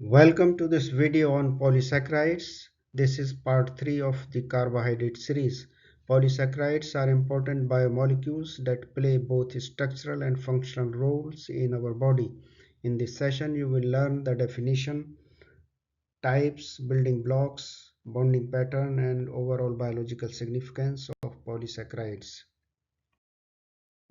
Welcome to this video on polysaccharides. This is part 3 of the carbohydrate series. Polysaccharides are important biomolecules that play both structural and functional roles in our body. In this session, you will learn the definition, types, building blocks, bonding pattern, and overall biological significance of polysaccharides.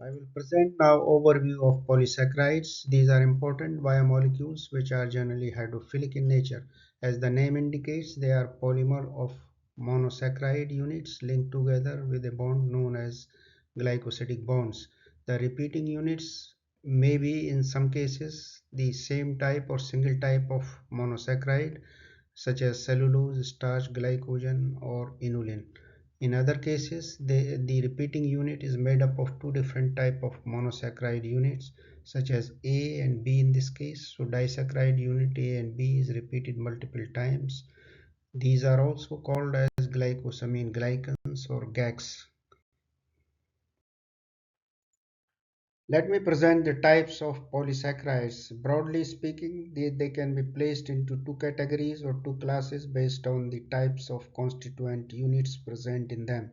I will present now overview of polysaccharides. These are important biomolecules which are generally hydrophilic in nature. As the name indicates, they are polymer of monosaccharide units linked together with a bond known as glycosidic bonds. The repeating units may be in some cases the same type or single type of monosaccharide such as cellulose, starch, glycogen or inulin. In other cases, the repeating unit is made up of two different type of monosaccharide units such as A and B in this case. So disaccharide unit A and B is repeated multiple times. These are also called as glycosamine glycans or GAGs. Let me present the types of polysaccharides. Broadly speaking, they can be placed into two categories or two classes based on the types of constituent units present in them.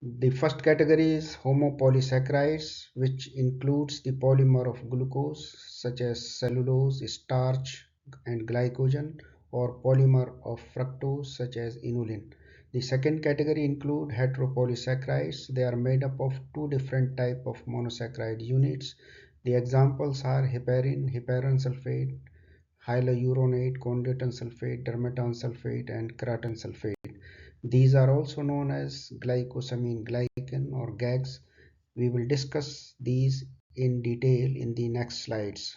The first category is homopolysaccharides, which includes the polymer of glucose such as cellulose, starch and glycogen, or polymer of fructose such as inulin. The second category include heteropolysaccharides. They are made up of two different type of monosaccharide units. The examples are heparin, heparan sulfate, hyaluronate, conduitan sulfate, dermatan sulfate and creatine sulfate. These are also known as glycosamine glycan or GAGs. We will discuss these in detail in the next slides.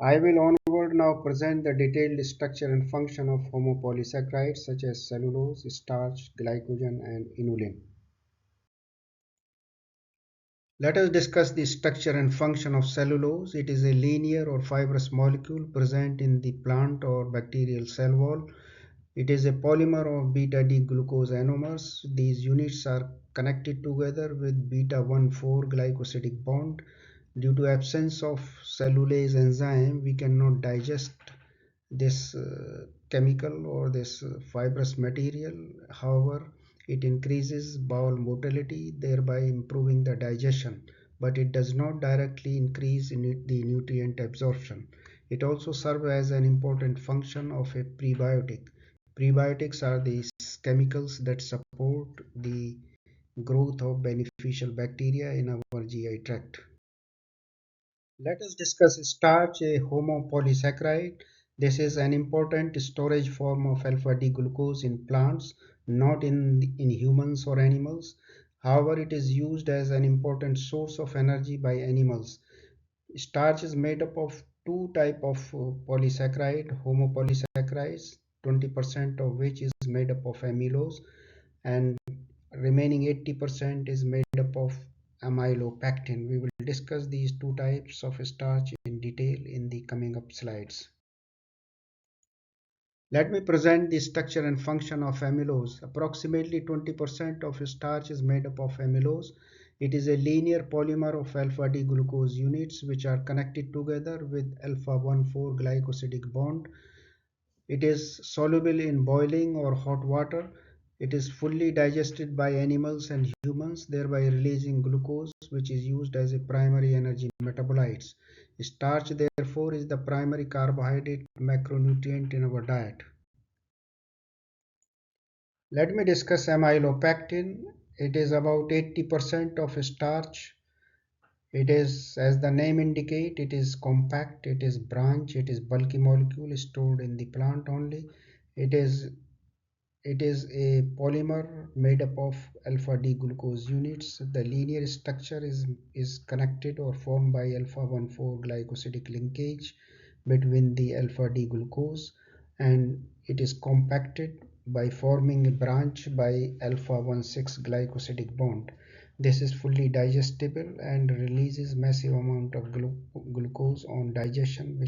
I will onward now present the detailed structure and function of homopolysaccharides such as cellulose, starch, glycogen and inulin. Let us discuss the structure and function of cellulose. It is a linear or fibrous molecule present in the plant or bacterial cell wall. It is a polymer of beta-D-glucose anomers. These units are connected together with beta-1,4 glycosidic bond. Due to absence of cellulase enzyme, we cannot digest this chemical or this fibrous material. However, it increases bowel motility, thereby improving the digestion, but it does not directly increase the nutrient absorption. It also serves as an important function of a prebiotic. Prebiotics are these chemicals that support the growth of beneficial bacteria in our GI tract. Let us discuss starch, a homopolysaccharide. This is an important storage form of alpha-D glucose in plants, not in humans or animals. However, it is used as an important source of energy by animals. Starch is made up of two type of polysaccharide, homopolysaccharides, 20% of which is made up of amylose and remaining 80% is made up of amylopectin. We will discuss these two types of starch in detail in the coming up slides. Let me present the structure and function of amylose. Approximately 20% of starch is made up of amylose. It is a linear polymer of alpha-D glucose units which are connected together with alpha-1,4 glycosidic bond. It is soluble in boiling or hot water. It is fully digested by animals and humans, thereby releasing glucose, which is used as a primary energy metabolite. Starch, therefore, is the primary carbohydrate macronutrient in our diet. Let me discuss amylopectin. It is about 80% of starch. It is, as the name indicates, it is compact, it is branch, it is bulky molecule stored in the plant only. It is a polymer made up of alpha-D glucose units. The linear structure is connected or formed by alpha-1,4 glycosidic linkage between the alpha-D glucose, and it is compacted by forming a branch by alpha-1,6 glycosidic bond. This is fully digestible and releases massive amount of glucose on digestion,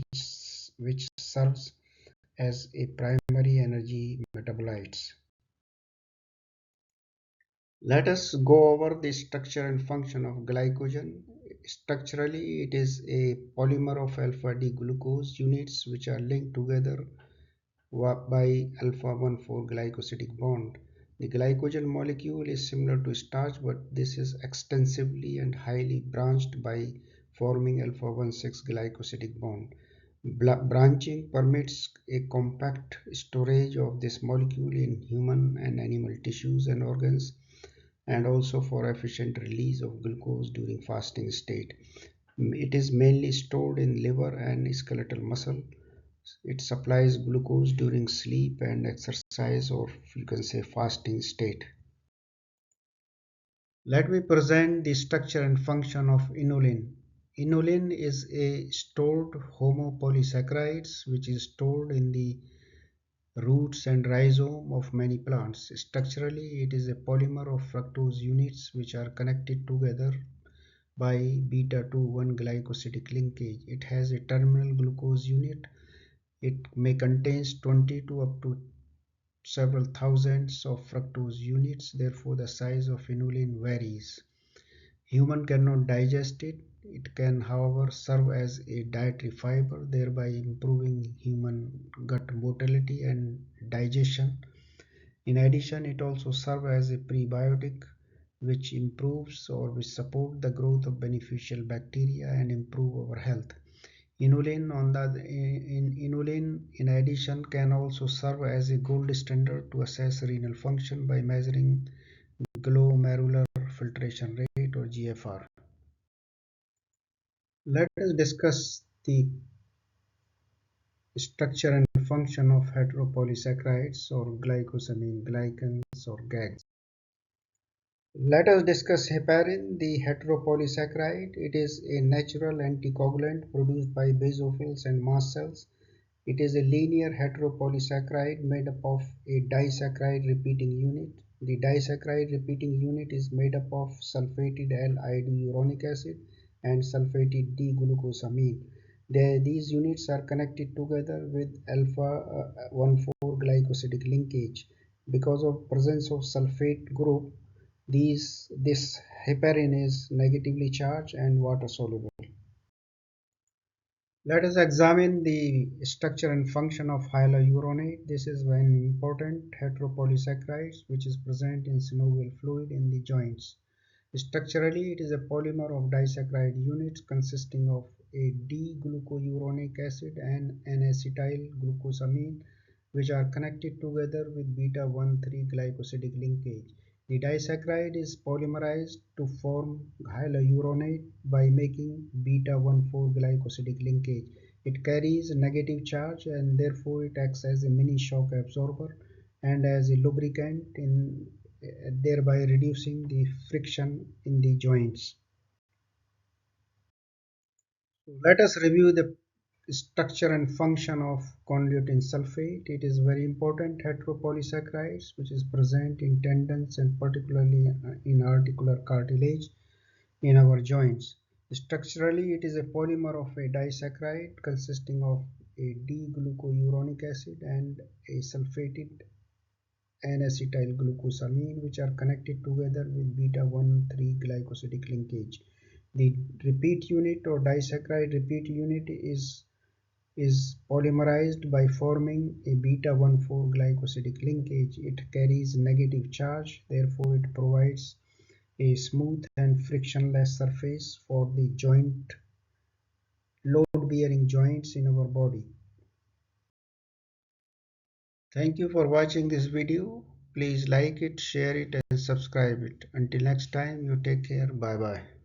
which serves as a primary energy metabolites. Let us go over the structure and function of glycogen. Structurally, it is a polymer of alpha D glucose units which are linked together by alpha 1,4 glycosidic bond. The glycogen molecule is similar to starch, but this is extensively and highly branched by forming alpha 1,6 glycosidic bond. Branching permits a compact storage of this molecule in human and animal tissues and organs, and also for efficient release of glucose during fasting state. It is mainly stored in liver and skeletal muscle. It supplies glucose during sleep and exercise, or you can say fasting state. Let me present the structure and function of inulin. Inulin is a stored homopolysaccharides which is stored in the roots and rhizome of many plants. Structurally, it is a polymer of fructose units which are connected together by beta-2,1 glycosidic linkage. It has a terminal glucose unit. It may contain 20 to up to several thousands of fructose units. Therefore, the size of inulin varies. Human cannot digest it. It can, however, serve as a dietary fiber, thereby improving human gut motility and digestion. In addition, it also serves as a prebiotic, which improves or which support the growth of beneficial bacteria and improve our health. Inulin, in addition, can also serve as a gold standard to assess renal function by measuring glomerular filtration rate, or GFR. Let us discuss the structure and function of heteropolysaccharides or glycosamine glycans or GAGs. Let us discuss heparin, the heteropolysaccharide. It is a natural anticoagulant produced by basophils and mast cells. It is a linear heteropolysaccharide made up of a disaccharide repeating unit. The disaccharide repeating unit is made up of sulfated L-isouronic acid and sulfated D-glucosamine. These units are connected together with alpha 1,4 glycosidic linkage. Because of presence of sulfate group, this heparin is negatively charged and water soluble. Let us examine the structure and function of hyaluronate. This is an important heteropolysaccharide which is present in synovial fluid in the joints. Structurally, it is a polymer of disaccharide units consisting of a D-glucouronic acid and an acetyl glucosamine, which are connected together with beta-1,3 glycosidic linkage. The disaccharide is polymerized to form hyaluronate by making beta-1,4 glycosidic linkage. It carries a negative charge and therefore it acts as a mini shock absorber and as a lubricant, thereby reducing the friction in the joints. Let us review the structure and function of conlutin sulfate. It is very important heteropolysaccharides which is present in tendons and particularly in articular cartilage in our joints. Structurally, it is a polymer of a disaccharide consisting of a D-glucouronic acid and a sulfated N-acetyl glucosamine, which are connected together with beta-1,3 glycosidic linkage. The repeat unit or disaccharide repeat unit is polymerized by forming a beta-1,4 glycosidic linkage. It carries negative charge, therefore it provides a smooth and frictionless surface for the load-bearing joints in our body. Thank you for watching this video. Please like it, share it and subscribe it. Until next time, you take care. Bye bye.